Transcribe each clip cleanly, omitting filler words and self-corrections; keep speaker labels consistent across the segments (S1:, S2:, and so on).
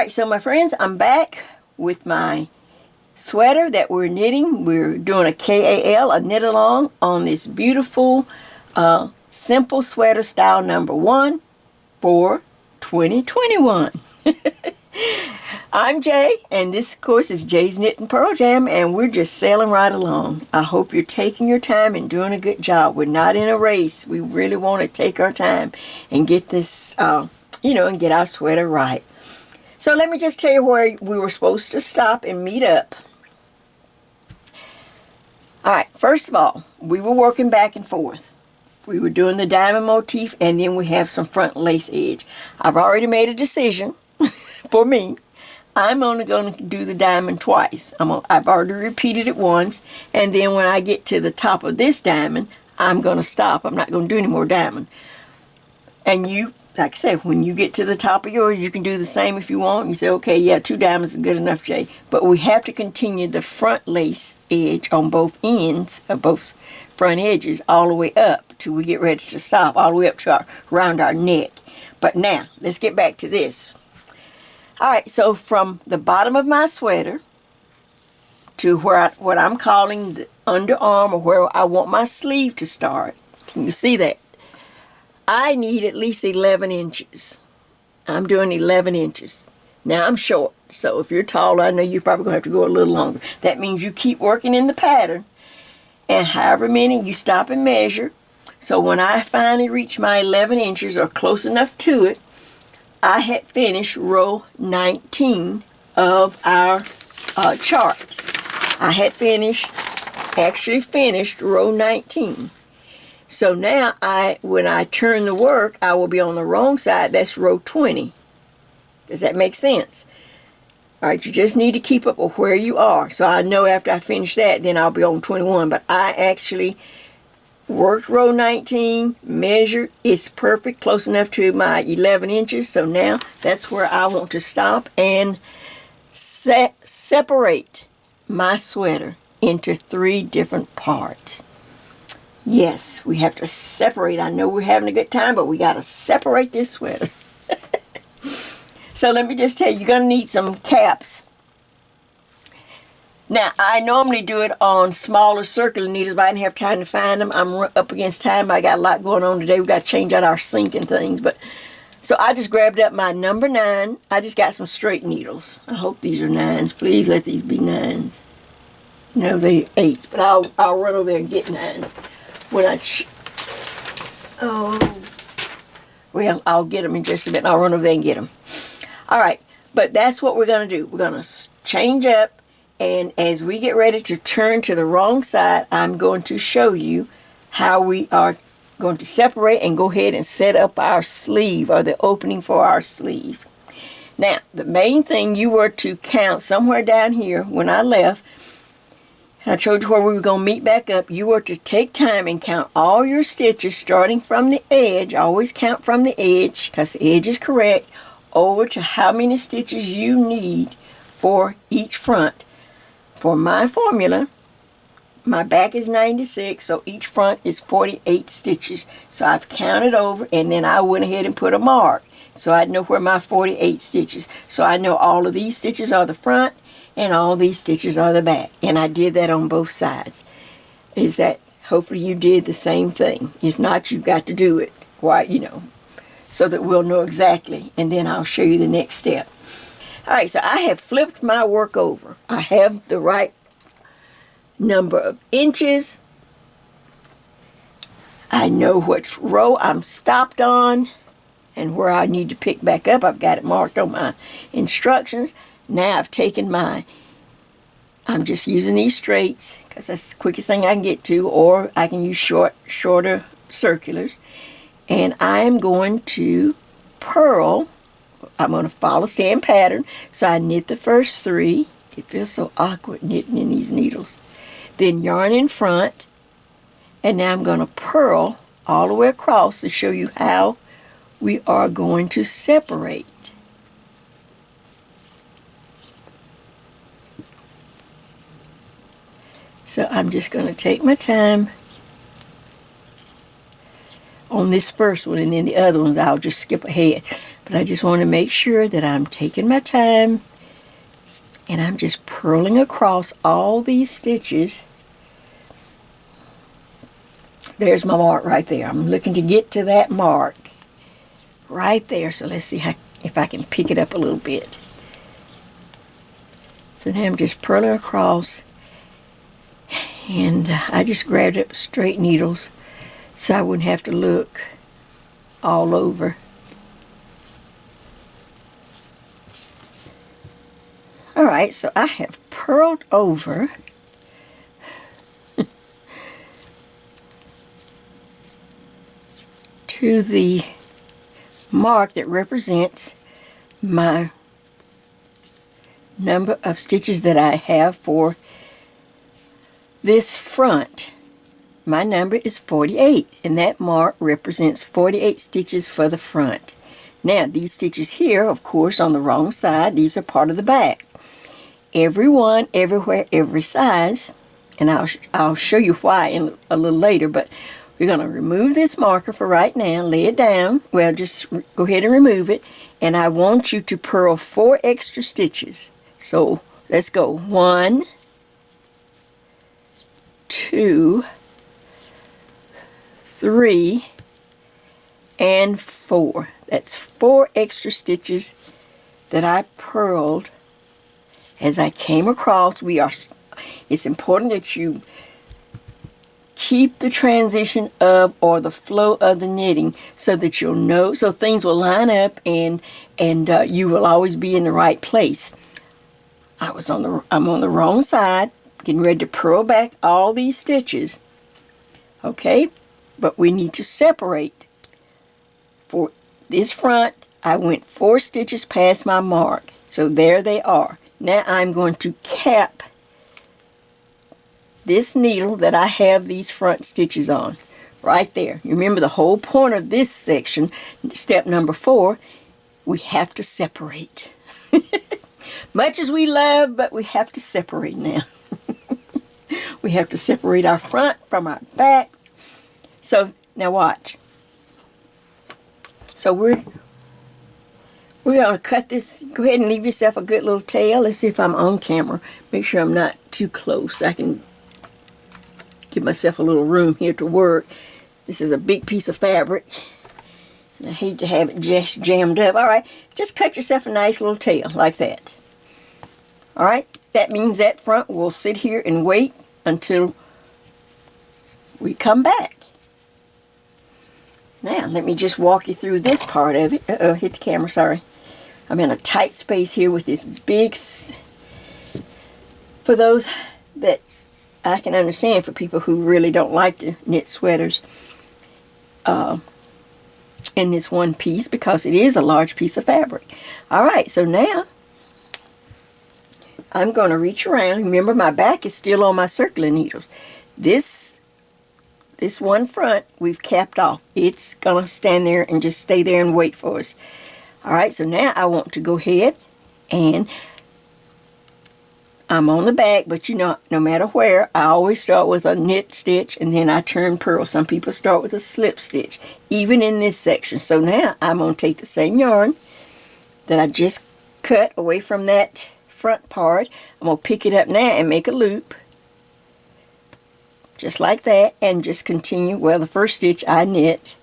S1: Alright, so my friends, I'm back with my sweater that we're knitting. We're doing a KAL, a knit along, on this beautiful simple sweater style number 1 for 2021. I'm Jay, and this, of course, is Jay's Knit and Purl Jam, and we're just sailing right along. I hope you're taking your time and doing a good job. We're not in a race. We really want to take our time and get this, and get our sweater right. So let me just tell you where we were supposed to stop and meet up. Alright, first of all, we were working back and forth. We were doing the diamond motif, and then we have some front lace edge. I've already made a decision for me. I'm only going to do the diamond twice. I've already repeated it once, and then when I get to the top of this diamond, I'm going to stop. I'm not going to do any more diamond. And you, like I said, when you get to the top of yours, you can do the same if you want. You say, okay, yeah, 2 diamonds is good enough, Jay. But we have to continue the front lace edge on both ends, of both front edges, all the way up till we get ready to stop, all the way up to around our neck. But now, let's get back to this. Alright, so from the bottom of my sweater to what I'm calling the underarm, or where I want my sleeve to start, can you see that? I need at least 11 inches. I'm doing 11 inches. Now I'm short, so if you're tall, I know you're probably going to have to go a little longer. That means you keep working in the pattern, and however many you stop and measure. So when I finally reach my 11 inches or close enough to it, I had finished row 19 of our chart. I had actually finished row 19. So now when I turn the work, I will be on the wrong side. That's row 20. Does that make sense? All right, you just need to keep up with where you are. So I know after I finish that, then I'll be on 21. But I actually worked row 19, measured, it's perfect, close enough to my 11 inches. So now that's where I want to stop and separate my sweater into 3 different parts. Yes, we have to separate. I know we're having a good time, but we got to separate this sweater. So let me just tell you, you're going to need some caps. Now, I normally do it on smaller circular needles, but I didn't have time to find them. I'm up against time. I got a lot going on today. We got to change out our sink and things. So I just grabbed up my number 9. I just got some straight needles. I hope these are 9s. Please let these be 9s. No, they're 8s, but I'll run over there and get 9s. Well, I'll get them in just a minute. I'll run over there and get them. All right, but that's what we're going to do. We're going to change up. And as we get ready to turn to the wrong side, I'm going to show you how we are going to separate and go ahead and set up our sleeve, or the opening for our sleeve. Now, the main thing, you were to count somewhere down here when I left. I showed you where we were going to meet back up. You were to take time and count all your stitches starting from the edge. Always count from the edge because the edge is correct, over to how many stitches you need for each front. For my formula, my back is 96, so each front is 48 stitches. So I've counted over, and then I went ahead and put a mark. So I know where my 48 stitches. So I know all of these stitches are the front, and all these stitches are the back. And I did that on both sides. Hopefully you did the same thing. If not, you've got to do it, so that we'll know exactly. And then I'll show you the next step. Alright, so I have flipped my work over. I have the right number of inches. I know which row I'm stopped on and where I need to pick back up. I've got it marked on my instructions. Now I've taken I'm just using these straights because that's the quickest thing I can get to, or I can use shorter circulars. And I am going to purl. I'm going to follow same pattern. So I knit the first 3. It feels so awkward knitting in these needles. Then yarn in front. And now I'm going to purl all the way across to show you how we are going to separate. So I'm just going to take my time on this first one, and then the other ones I'll just skip ahead. But I just want to make sure that I'm taking my time and I'm just purling across all these stitches. There's my mark right there. I'm looking to get to that mark right there. So let's see if I can pick it up a little bit. So now I'm just purling across, and I just grabbed up straight needles so I wouldn't have to look all over. Alright, so I have purled over to the mark that represents my number of stitches that I have for this front. My number is 48, and that mark represents 48 stitches for the front. Now, these stitches here, of course, on the wrong side, these are part of the back. Every one, everywhere, every size, and I'll show you why in a little later, but we're going to remove this marker for right now, lay it down. Well, just go ahead and remove it, and I want you to purl 4 extra stitches. So, let's go. 1, 2, 3, and 4. That's 4 extra stitches that I purled as I came across. It's important that you keep the transition of or the flow of the knitting so that you'll know, so things will line up and you will always be in the right place. I'm on the wrong side, getting ready to purl back all these stitches. Okay, but we need to separate. For this front, I went 4 stitches past my mark, so there they are. Now I'm going to cap this needle that I have these front stitches on, right there. You remember the whole point of this section, step number 4, we have to separate. Much as we love, but we have to separate now. We have to separate our front from our back. So, now watch. So we're going to cut this. Go ahead and leave yourself a good little tail. Let's see if I'm on camera. Make sure I'm not too close. I can give myself a little room here to work. This is a big piece of fabric, and I hate to have it just jammed up. Alright, just cut yourself a nice little tail like that. Alright, that means that front will sit here and wait until we come back. Now, let me just walk you through this part of it. Uh-oh, hit the camera, sorry. I'm in a tight space here with this big... For those that I can understand, for people who really don't like to knit sweaters in this one piece, because it is a large piece of fabric. Alright, so now I'm going to reach around. Remember, my back is still on my circling needles. This one front we've capped off. It's going to stand there and just stay there and wait for us. Alright, so now I want to go ahead and I'm on the back, but you know, no matter where, I always start with a knit stitch and then I turn purl. Some people start with a slip stitch, even in this section. So now I'm going to take the same yarn that I just cut away from that front part. I'm going to pick it up now and make a loop. Just like that, and just continue. Well, the first stitch I knit,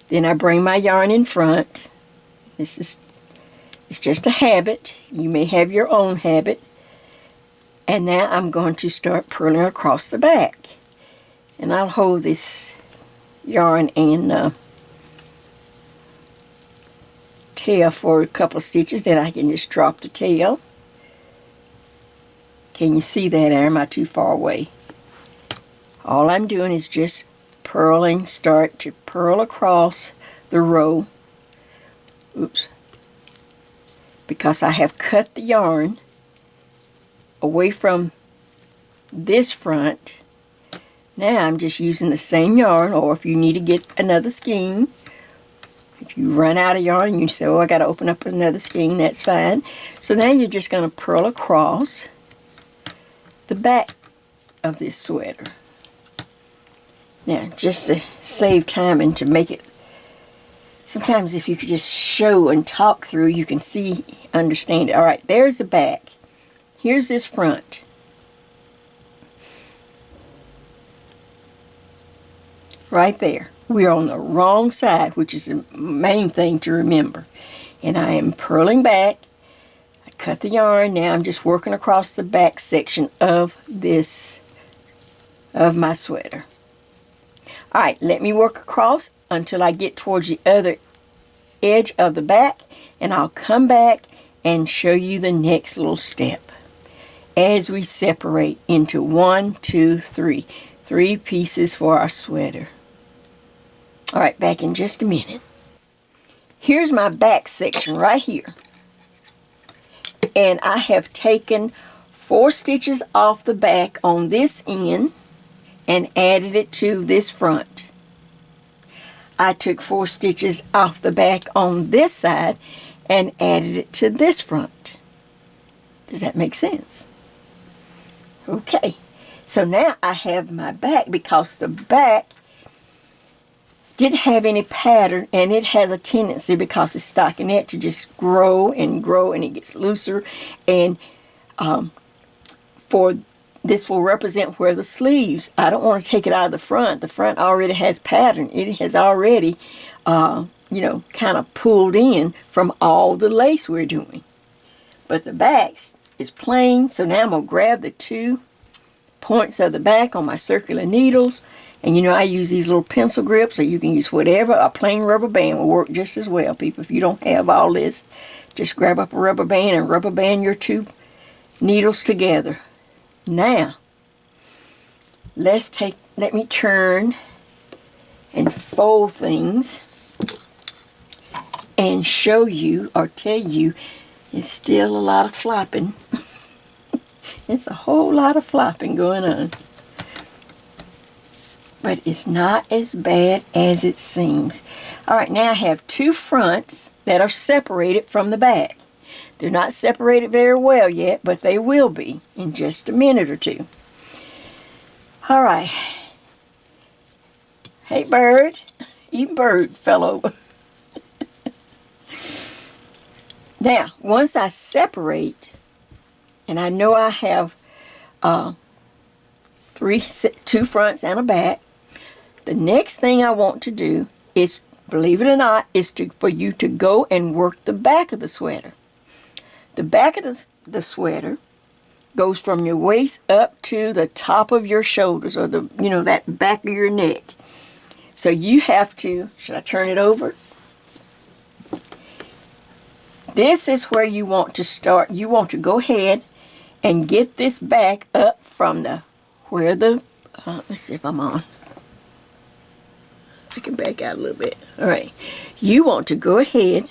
S1: then I bring my yarn in front. It's just a habit. You may have your own habit. And now I'm going to start purling across the back. And I'll hold this yarn and tail for a couple of stitches, then I can just drop the tail. Can you see that, or am I too far away? All I'm doing is just purling, start to purl across the row. Oops. Because I have cut the yarn away from this front. Now I'm just using the same yarn, or if you need to get another skein, if you run out of yarn and you say, oh, I got to open up another skein, that's fine. So now you're just going to purl across the back of this sweater. Now, just to save time and to make it Sometimes if you could just show and talk through, you can see, understand it. All right, there's the back. Here's this front. Right there. We're on the wrong side, which is the main thing to remember. And I am purling back. I cut the yarn. Now I'm just working across the back section of my sweater. All right, let me work across until I get towards the other edge of the back, and I'll come back and show you the next little step as we separate into 1, 2, 3. 3 pieces for our sweater. All right, back in just a minute. Here's my back section right here. And I have taken 4 stitches off the back on this end and added it to this front. I took 4 stitches off the back on this side and added it to this front. Does that make sense? Okay, so now I have my back, because the back didn't have any pattern, and it has a tendency, because it's stockinette, to just grow and grow, and it gets looser. And for this will represent where the sleeves, I don't want to take it out of the front. The front already has pattern. It has already, kind of pulled in from all the lace we're doing. But the back is plain, so now I'm going to grab the 2 points of the back on my circular needles. And I use these little pencil grips, or you can use whatever. A plain rubber band will work just as well, people. If you don't have all this, just grab up a rubber band and rubber band your 2 needles together. Now, let me turn and fold things and show you, or tell you, it's still a lot of flopping. It's a whole lot of flopping going on. But it's not as bad as it seems. All right, now I have 2 fronts that are separated from the back. They're not separated very well yet, but they will be in just a minute or 2. All right. Hey, bird. Even bird fell over. Now, once I separate, and I know I have 2 fronts and a back, the next thing I want to do is, believe it or not, is for you to go and work the back of the sweater. The back of the sweater goes from your waist up to the top of your shoulders, or that back of your neck. So you have to, should I turn it over? This is where you want to start. You want to go ahead and get this back up from let's see if I'm on. I can back out a little bit. All right. You want to go ahead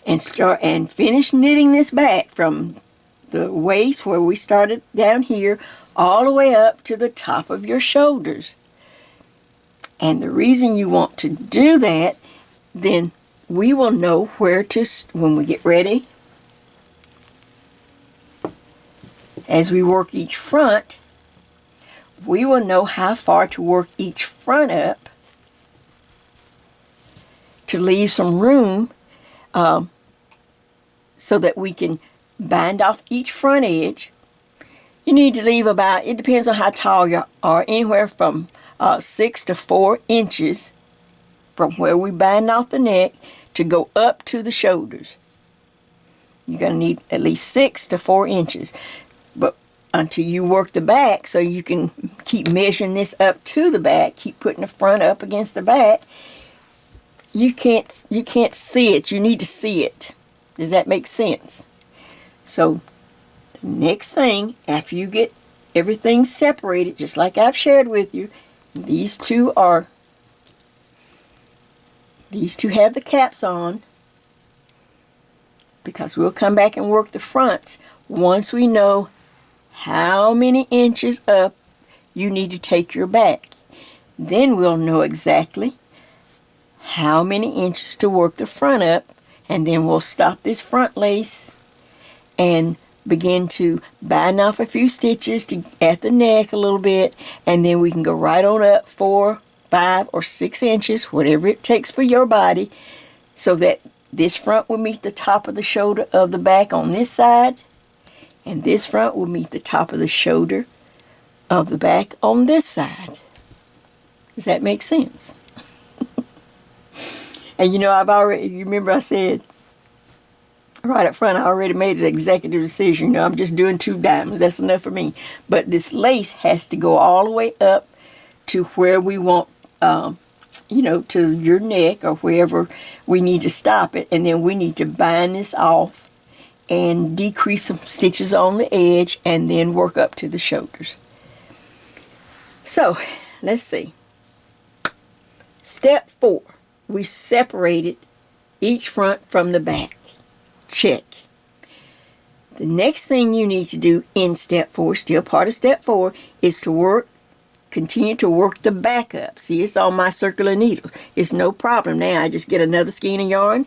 S1: and start and finish knitting this back from the waist, where we started down here, all the way up to the top of your shoulders. And the reason you want to do that, then we will know where to, when we get ready, as we work each front, we will know how far to work each front up to leave some room so that we can bind off each front edge. You need to leave about, it depends on how tall you are, anywhere from 6 to 4 inches from where we bind off the neck to go up to the shoulders. You're going to need at least 6 to 4 inches. But until you work the back, so you can keep measuring this up to the back, keep putting the front up against the back, you can't see it. You need to see it. Does that make sense? So the next thing, after you get everything separated, just like I've shared with you, these two have the caps on, because we'll come back and work the fronts once we know how many inches up you need to take your back. Then we'll know exactly how many inches to work the front up, and then we'll stop this front lace and begin to bind off a few stitches at the neck a little bit, and then we can go right on up 4, 5, or 6 inches, whatever it takes for your body, so that this front will meet the top of the shoulder of the back on this side, and this front will meet the top of the shoulder of the back on this side. Does that make sense? And you know, you remember I said right up front, I already made an executive decision. You know, I'm just doing 2 diamonds. That's enough for me. But this lace has to go all the way up to where we want, you know, to your neck or wherever we need to stop it. And then we need to bind this off and decrease some stitches on the edge and then work up to the shoulders. So, let's see. Step 4. We separated each front from the back. Check. The next thing you need to do in step 4, still part of step 4, is to continue to work the back up. See, it's on my circular needle. It's no problem now. I just get another skein of yarn.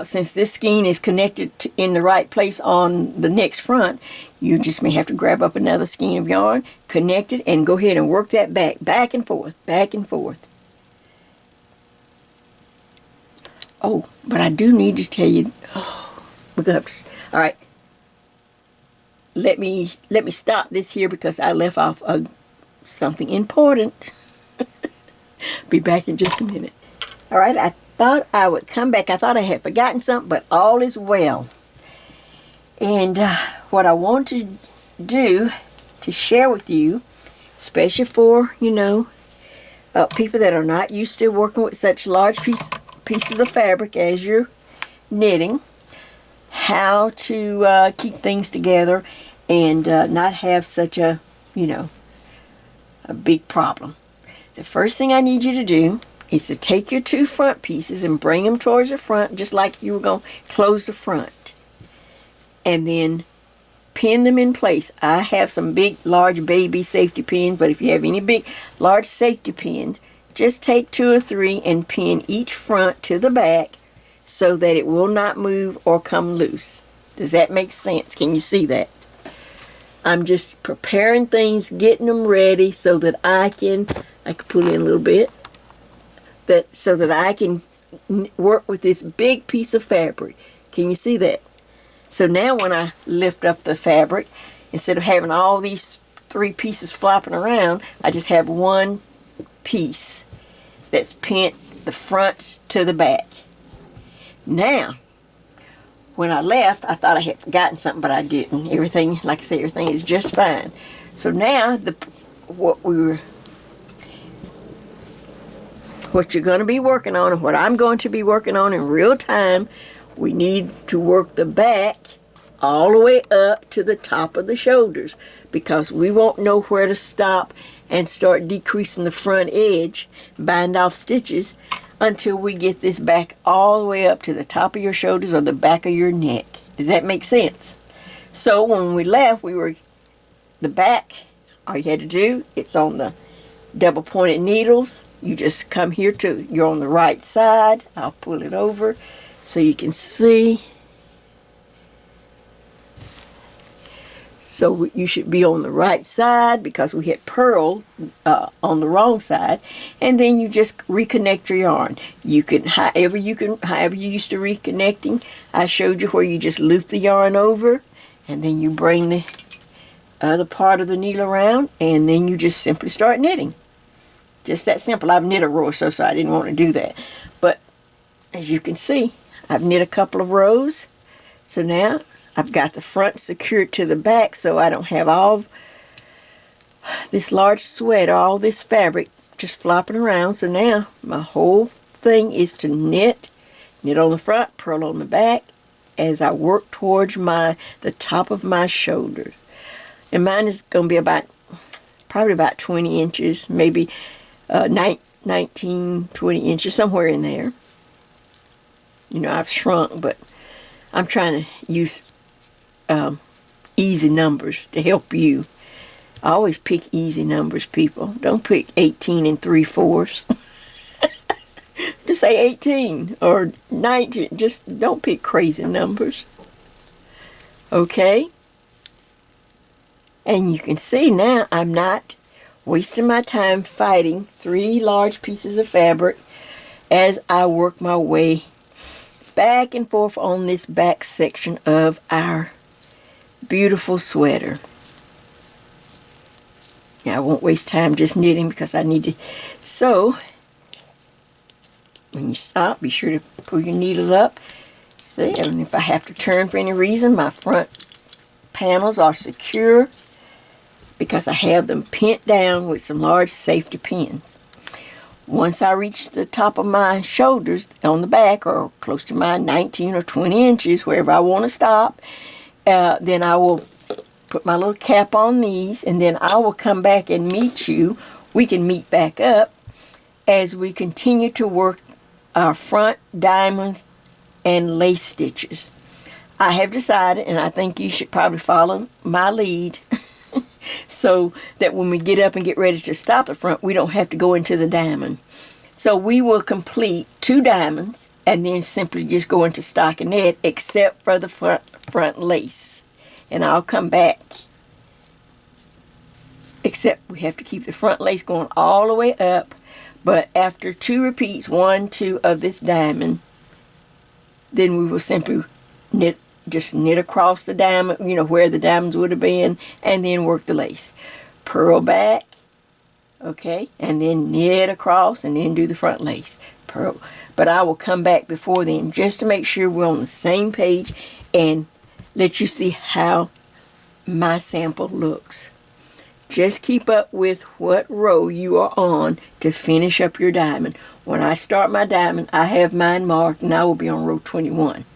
S1: Since this skein is connected in the right place on the next front, you just may have to grab up another skein of yarn, connect it, and go ahead and work that back and forth, back and forth. Oh, but I do need to tell you, we're gonna have to, all right, let me stop this here because I left off something important. Be back in just a minute. All right, I thought I would come back. I thought I had forgotten something, but all is well. And what I want to do to share with you, especially for, you know, people that are not used to working with such large pieces of fabric as you're knitting, how to keep things together and not have such a, you know, a big problem. The first thing I need you to do is to take your 2 front pieces and bring them towards the front, just like you were going to close the front, and then pin them in place. I have some big, large baby safety pins, but if you have any big, large safety pins, just take 2 or 3 and pin each front to the back so that it will not move or come loose. Does that make sense? Can you see that? I'm just preparing things, getting them ready so that I can pull in a little bit, so that I can work with this big piece of fabric. Can you see that? So now when I lift up the fabric, instead of having all these 3 pieces flopping around, I just have 1 piece that's pinned the front to the back. Now, when I left, I thought I had forgotten something, but I didn't. Everything, like I said, everything is just fine. So now, what you're going to be working on, and what I'm going to be working on in real time, we need to work the back all the way up to the top of the shoulders, because we won't know where to stop and start decreasing the front edge, bind off stitches, until we get this back all the way up to the top of your shoulders or the back of your neck. Does that make sense? So when we left, the back, all you had to do, it's on the double pointed needles. You just come here you're on the right side. I'll pull it over so you can see. So you should be on the right side because we had purl on the wrong side, and then you just reconnect your yarn. You can, however you used to reconnecting. I showed you where you just loop the yarn over, and then you bring the other part of the needle around, and then you just simply start knitting. Just that simple. I've knit a row or so I didn't want to do that, but as you can see, I've knit a couple of rows. So now I've got the front secured to the back so I don't have all this large sweater, all this fabric just flopping around. So now my whole thing is to knit on the front, purl on the back as I work towards the top of my shoulders. And mine is going to be probably about 20 inches, maybe 19, 20 inches, somewhere in there. You know, I've shrunk, but I'm trying to use easy numbers to help you. I always pick easy numbers, people. Don't pick 18 3/4. Just say 18 or 19. Just don't pick crazy numbers. Okay? And you can see now I'm not wasting my time fighting 3 large pieces of fabric as I work my way back and forth on this back section of our beautiful sweater. Now, I won't waste time just knitting because I need to. So, when you stop, be sure to pull your needles up. See, and if I have to turn for any reason, my front panels are secure because I have them pinned down with some large safety pins. Once I reach the top of my shoulders on the back, or close to my 19 or 20 inches, wherever I want to stop, then I will put my little cap on these, and then I will come back and meet you. We can meet back up as we continue to work our front diamonds and lace stitches. I have decided, and I think you should probably follow my lead, so that when we get up and get ready to stop the front, we don't have to go into the diamond. So we will complete 2 diamonds and then simply just go into stockinette, except for the front lace. And I'll come back. Except we have to keep the front lace going all the way up. But after 2 repeats, 1, 2 of this diamond, then we will simply just knit across the diamond, where the diamonds would have been, and then work the lace. Purl back, okay, and then knit across, and then do the front lace. Purl. But I will come back before then just to make sure we're on the same page and let you see how my sample looks. Just keep up with what row you are on to finish up your diamond. When I start my diamond, I have mine marked, and I will be on row 21.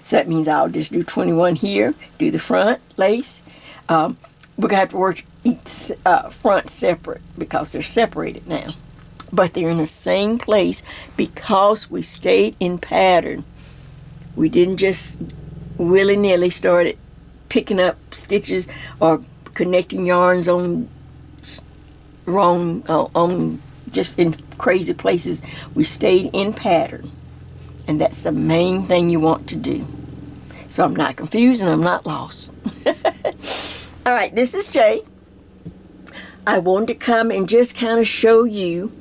S1: So that means I'll just do 21 here, do the front lace. We're going to have to work each front separate because they're separated now. But they're in the same place because we stayed in pattern. We didn't just willy-nilly started picking up stitches or connecting yarns on just in crazy places. We stayed in pattern. And that's the main thing you want to do. So I'm not confused and I'm not lost. All right, this is Jay. I wanted to come and just kind of show you,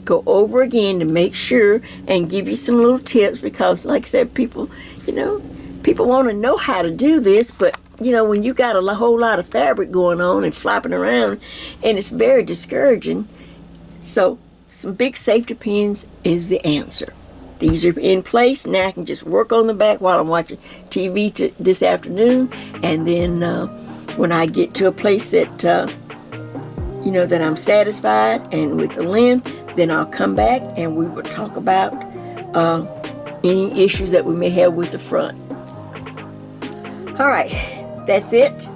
S1: go over again to make sure and give you some little tips because, like I said, people want to know how to do this, but, when you got a whole lot of fabric going on and flopping around, and it's very discouraging. So some big safety pins is the answer. These are in place. Now I can just work on the back while I'm watching TV this afternoon. And then when I get to a place that, that I'm satisfied and with the length, then I'll come back and we will talk about any issues that we may have with the front. All right, that's it.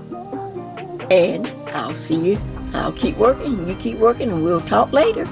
S1: And I'll see you. I'll keep working, you keep working, and we'll talk later.